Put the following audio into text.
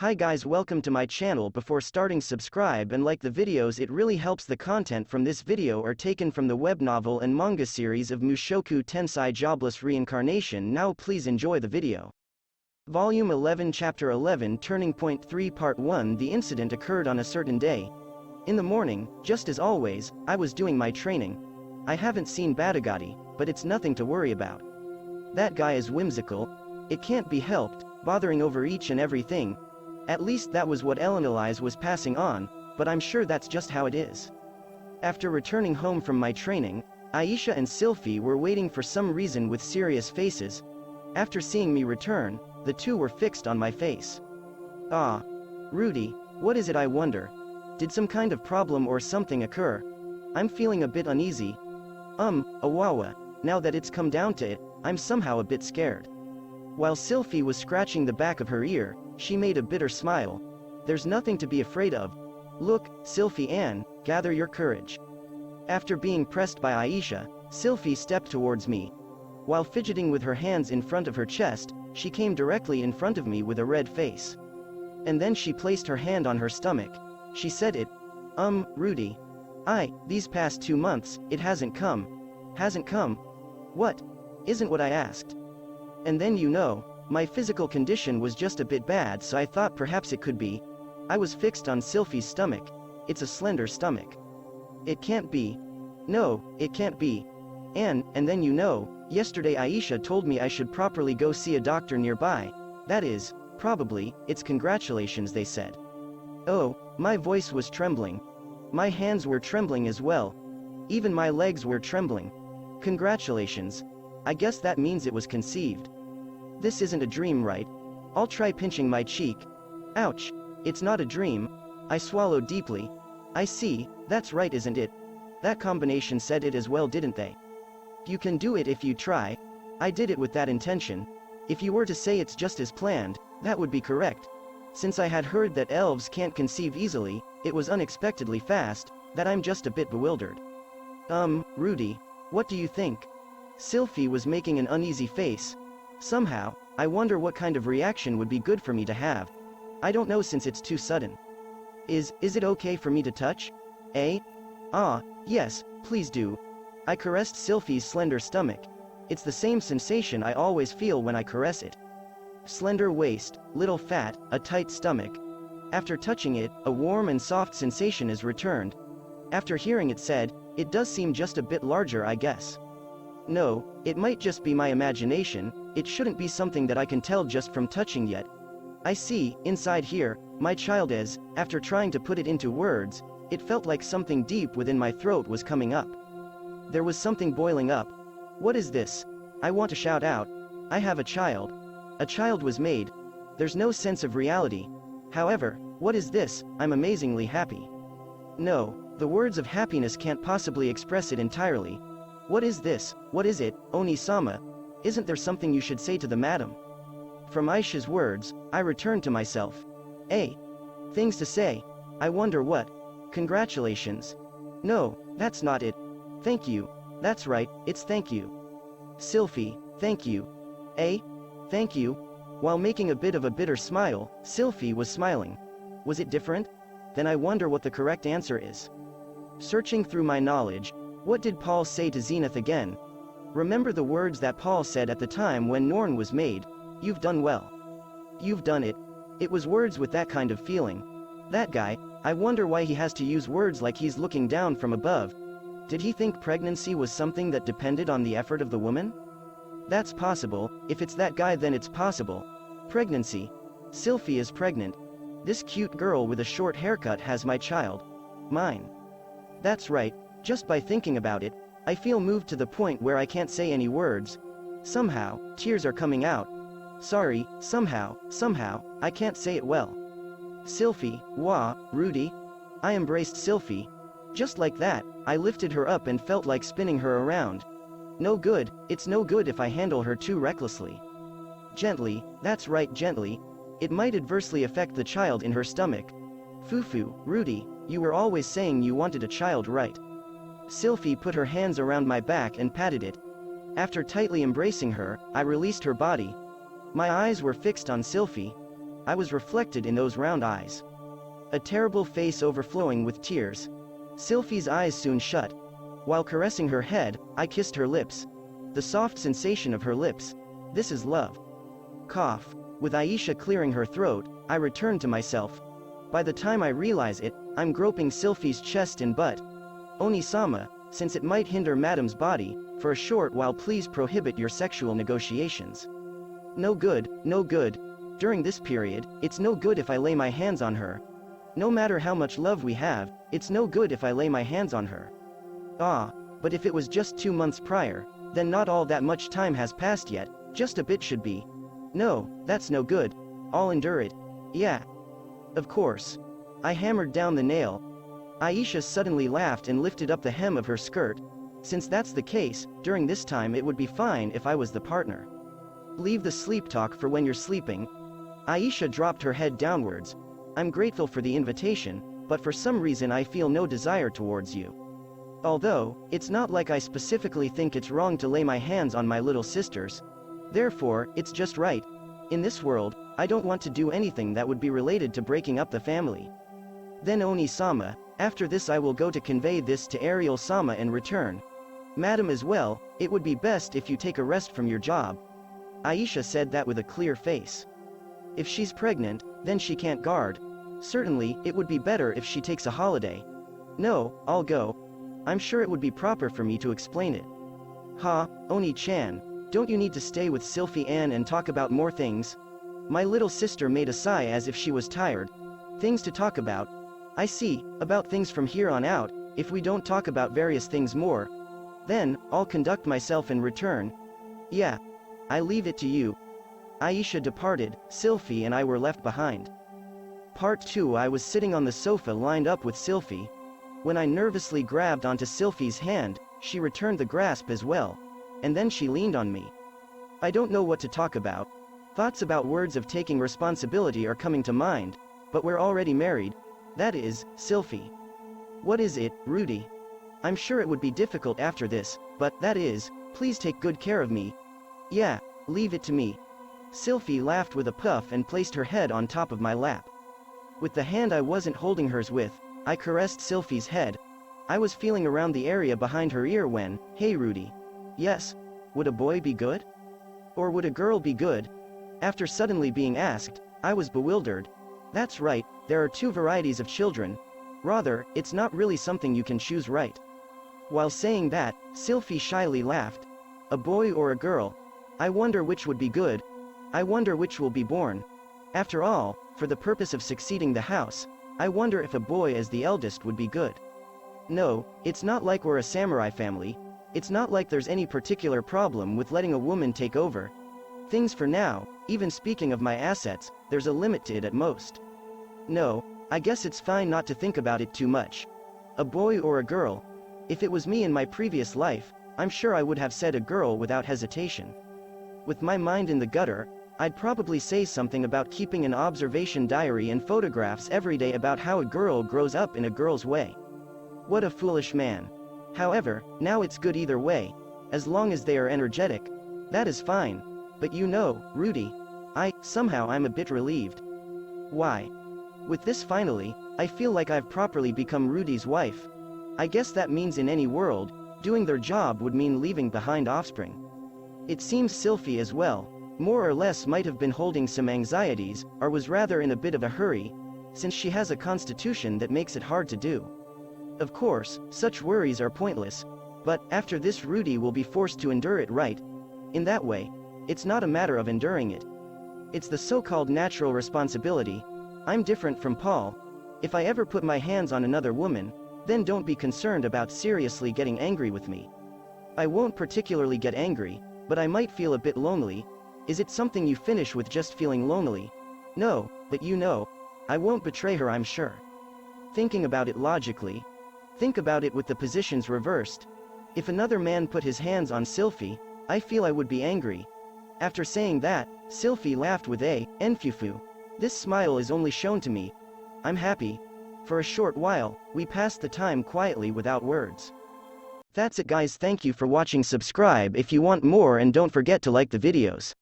Hi guys, welcome to my channel. Before starting, subscribe and like the videos, it really helps. The content from this video are taken from the web novel and manga series of Mushoku Tensei Jobless Reincarnation. Now please enjoy the video. Volume 11 Chapter 11 Turning Point 3 Part 1. The incident occurred on a certain day. In the morning, just as always, I was doing my training. I haven't seen Badagati, but it's nothing to worry about. That guy is whimsical. It can't be helped, bothering over each and everything. At least that was what Elinalise was passing on, but I'm sure that's just how it is. After returning home from my training, Aisha and Sylphy were waiting for some reason with serious faces. After seeing me return, the two were fixed on my face. Ah, Rudy, what is it, I wonder? Did some kind of problem or something occur? I'm feeling a bit uneasy. Awawa, now that it's come down to it, I'm somehow a bit scared. While Sylphy was scratching the back of her ear, she made a bitter smile. There's nothing to be afraid of. Look, Sylphy Ann, gather your courage. After being pressed by Aisha, Sylphy stepped towards me. While fidgeting with her hands in front of her chest, she came directly in front of me with a red face. And then she placed her hand on her stomach. She said it. Rudy. These past 2 months, it hasn't come. Hasn't come? What? Isn't what I asked. And then my physical condition was just a bit bad, so I thought perhaps it could be. I was fixed on Sylphy's stomach. It's a slender stomach. It can't be. No, it can't be. And then yesterday Aisha told me I should properly go see a doctor nearby. That is, probably, it's congratulations, they said. Oh, my voice was trembling. My hands were trembling as well. Even my legs were trembling. Congratulations. I guess that means it was conceived. This isn't a dream, right? I'll try pinching my cheek. Ouch. It's not a dream. I swallowed deeply. I see, that's right, isn't it? That combination said it as well, didn't they? You can do it if you try. I did it with that intention. If you were to say it's just as planned, that would be correct. Since I had heard that elves can't conceive easily, it was unexpectedly fast, that I'm just a bit bewildered. Rudy, what do you think? Sylphy was making an uneasy face. Somehow, I wonder what kind of reaction would be good for me to have. I don't know, since it's too sudden. Is it okay for me to touch? Eh? Ah, yes, please do. I caressed Sylphy's slender stomach. It's the same sensation I always feel when I caress it. Slender waist, little fat, a tight stomach. After touching it, a warm and soft sensation is returned. After hearing it said, it does seem just a bit larger, I guess. No, it might just be my imagination. It shouldn't be something that I can tell just from touching yet. I see, inside here, my child is. After trying to put it into words, it felt like something deep within my throat was coming up. There was something boiling up. What is this? I want to shout out. I have a child. A child was made. There's no sense of reality. However, what is this? I'm amazingly happy. No, the words of happiness can't possibly express it entirely. What is this? What is it, Oni-sama? Isn't there something you should say to the madam? From Aisha's words, I returned to myself. Things to say. I wonder what. Congratulations. No, that's not it. Thank you. That's right, it's thank you. Sylphy, thank you. Thank you. While making a bit of a bitter smile, Sylphy was smiling. Was it different? Then I wonder what the correct answer is. Searching through my knowledge, what did Paul say to Zenith again? Remember the words that Paul said at the time when Norn was made. You've done well. You've done it. It was words with that kind of feeling. That guy, I wonder why he has to use words like he's looking down from above. Did he think pregnancy was something that depended on the effort of the woman? That's possible. If it's that guy, then it's possible. Pregnancy. Sylphy is pregnant. This cute girl with a short haircut has my child. Mine. That's right. Just by thinking about it, I feel moved to the point where I can't say any words. Somehow, tears are coming out. Sorry, somehow, I can't say it well. Sylphy, Rudy. I embraced Sylphy. Just like that, I lifted her up and felt like spinning her around. No good, it's no good if I handle her too recklessly. Gently, that's right, gently. It might adversely affect the child in her stomach. Fufu, Rudy, you were always saying you wanted a child, right? Sylphy put her hands around my back and patted it. After tightly embracing her, I released her body. My eyes were fixed on Sylphy. I was reflected in those round eyes. A terrible face overflowing with tears. Sylphy's eyes soon shut. While caressing her head, I kissed her lips. The soft sensation of her lips. This is love. Cough. With Aisha clearing her throat, I returned to myself. By the time I realize it, I'm groping Sylphy's chest and butt. Oni-sama, since it might hinder Madam's body, for a short while please prohibit your sexual negotiations. No good, no good. During this period, it's no good if I lay my hands on her. No matter how much love we have, it's no good if I lay my hands on her. Ah, but if it was just 2 months prior, then not all that much time has passed yet, just a bit should be. No, that's no good. I'll endure it. Yeah. Of course. I hammered down the nail. Aisha suddenly laughed and lifted up the hem of her skirt. Since that's the case, during this time it would be fine if I was the partner. Leave the sleep talk for when you're sleeping. Aisha dropped her head downwards. I'm grateful for the invitation, but for some reason I feel no desire towards you. Although, it's not like I specifically think it's wrong to lay my hands on my little sisters. Therefore, it's just right. In this world, I don't want to do anything that would be related to breaking up the family. Then Oni-sama, after this I will go to convey this to Ariel-sama and return. Madam as well, it would be best if you take a rest from your job. Aisha said that with a clear face. If she's pregnant, then she can't guard. Certainly, it would be better if she takes a holiday. No, I'll go. I'm sure it would be proper for me to explain it. Ha, Oni-chan, don't you need to stay with Sylphy Ann and talk about more things? My little sister made a sigh as if she was tired. Things to talk about. I see, about things from here on out, if we don't talk about various things more. Then, I'll conduct myself and return. Yeah. I leave it to you. Aisha departed, Sylphy and I were left behind. Part 2. I was sitting on the sofa lined up with Sylphy. When I nervously grabbed onto Sylphy's hand, she returned the grasp as well. And then she leaned on me. I don't know what to talk about. Thoughts about words of taking responsibility are coming to mind, but we're already married. That is, Sylphy. What is it, Rudy? I'm sure it would be difficult after this, but, that is, please take good care of me. Yeah, leave it to me. Sylphy laughed with a puff and placed her head on top of my lap. With the hand I wasn't holding hers with, I caressed Sylphy's head. I was feeling around the area behind her ear when, hey Rudy. Yes. Would a boy be good? Or would a girl be good? After suddenly being asked, I was bewildered. That's right, there are 2 varieties of children. Rather, it's not really something you can choose right. While saying that, Sylphy shyly laughed. A boy or a girl? I wonder which would be good. I wonder which will be born. After all, for the purpose of succeeding the house, I wonder if a boy as the eldest would be good. No, it's not like we're a samurai family. It's not like there's any particular problem with letting a woman take over. Things for now, even speaking of my assets, there's a limit to it at most. No, I guess it's fine not to think about it too much. A boy or a girl? If it was me in my previous life, I'm sure I would have said a girl without hesitation. With my mind in the gutter, I'd probably say something about keeping an observation diary and photographs every day about how a girl grows up in a girl's way. What a foolish man. However, now it's good either way. As long as they are energetic. That is fine. But you know, Rudy. Somehow I'm a bit relieved. Why? With this finally, I feel like I've properly become Rudy's wife. I guess that means in any world, doing their job would mean leaving behind offspring. It seems Sylphy as well, more or less might have been holding some anxieties, or was rather in a bit of a hurry, since she has a constitution that makes it hard to do. Of course, such worries are pointless, but, after this Rudy will be forced to endure it right. In that way, it's not a matter of enduring it. It's the so-called natural responsibility. I'm different from Paul. If I ever put my hands on another woman, then don't be concerned about seriously getting angry with me. I won't particularly get angry, but I might feel a bit lonely. Is it something you finish with just feeling lonely? No, but you know, I won't betray her, I'm sure. Thinking about it logically, think about it with the positions reversed. If another man put his hands on Sylphy, I feel I would be angry. After saying that, Sylphy laughed with a enfufu. This smile is only shown to me. I'm happy. For a short while, we passed the time quietly without words. That's it guys, thank you for watching. Subscribe if you want more and don't forget to like the videos.